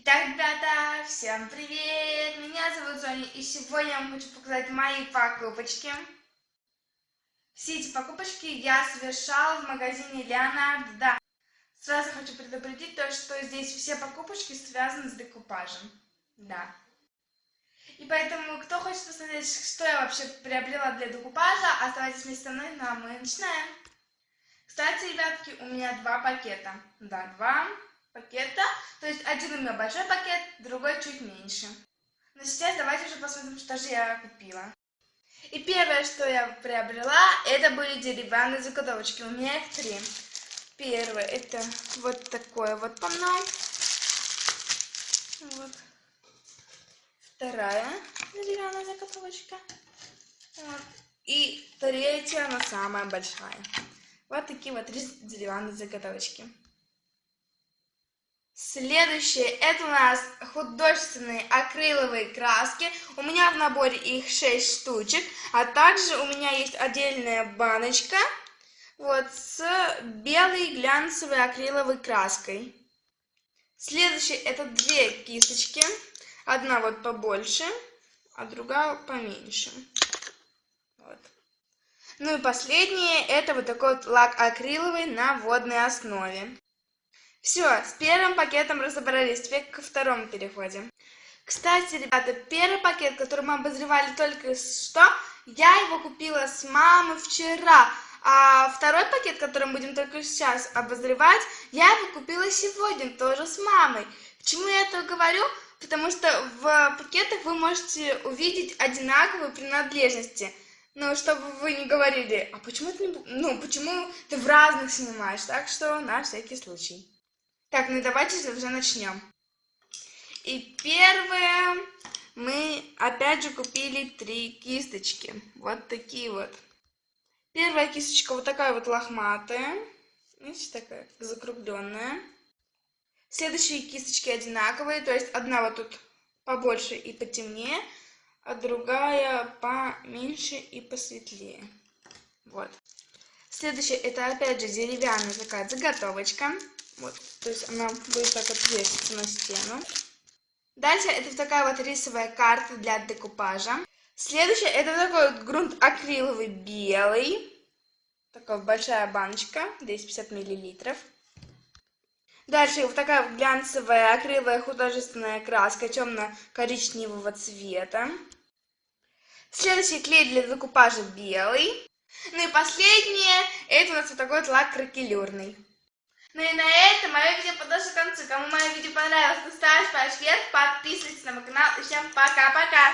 Итак, ребята, всем привет! Меня зовут Соня, и сегодня я вам хочу показать мои покупочки. Все эти покупочки я совершала в магазине Леонардо. Да, сразу хочу предупредить то, что здесь все покупочки связаны с декупажем. Да. И поэтому, кто хочет посмотреть, что я вообще приобрела для декупажа, оставайтесь вместе со мной, ну а мы начинаем. Кстати, ребятки, у меня два пакета. Да, два пакета. То есть один у меня большой пакет, другой чуть меньше. Но сейчас давайте уже посмотрим, что же я купила. И первое, что я приобрела, это были деревянные заготовочки. У меня их три. Первое, это вот такое вот панно. Вот. Вторая деревянная заготовочка. Вот. И третья, она самая большая. Вот такие вот три деревянные заготовочки. Следующее, это у нас художественные акриловые краски. У меня в наборе их 6 штучек. А также у меня есть отдельная баночка вот с белой глянцевой акриловой краской. Следующее, это две кисточки. Одна вот побольше, а другая поменьше. Вот. Ну и последнее, это вот такой вот лак акриловый на водной основе. Все, с первым пакетом разобрались, теперь ко второму переходим. Кстати, ребята, первый пакет, который мы обозревали только что, я его купила с мамой вчера. А второй пакет, который мы будем только сейчас обозревать, я его купила сегодня тоже с мамой. Почему я это говорю? Потому что в пакетах вы можете увидеть одинаковые принадлежности. Ну, чтобы вы не говорили, а почему ты, почему ты в разных снимаешь? Так что на всякий случай. Так, ну давайте уже начнем. И первое, мы опять же купили три кисточки. Вот такие вот. Первая кисточка вот такая вот лохматая. Видите, такая закругленная. Следующие кисточки одинаковые, то есть одна вот тут побольше и потемнее, а другая поменьше и посветлее. Вот. Следующее, это опять же деревянная такая заготовочка. Вот, то есть она будет так отвеситься на стену. Дальше это такая вот рисовая карта для декупажа. Следующее, это такой вот грунт акриловый белый. Такая большая баночка, 250 миллилитров. Дальше вот такая вот глянцевая акриловая художественная краска темно-коричневого цвета. Следующий клей для декупажа белый. Ну и последнее, это у нас вот такой вот лак кракелюрный. Ну и на этом мое видео подошло к концу. Кому мое видео понравилось, то ставь палец вверх, подписывайтесь на мой канал и всем пока-пока!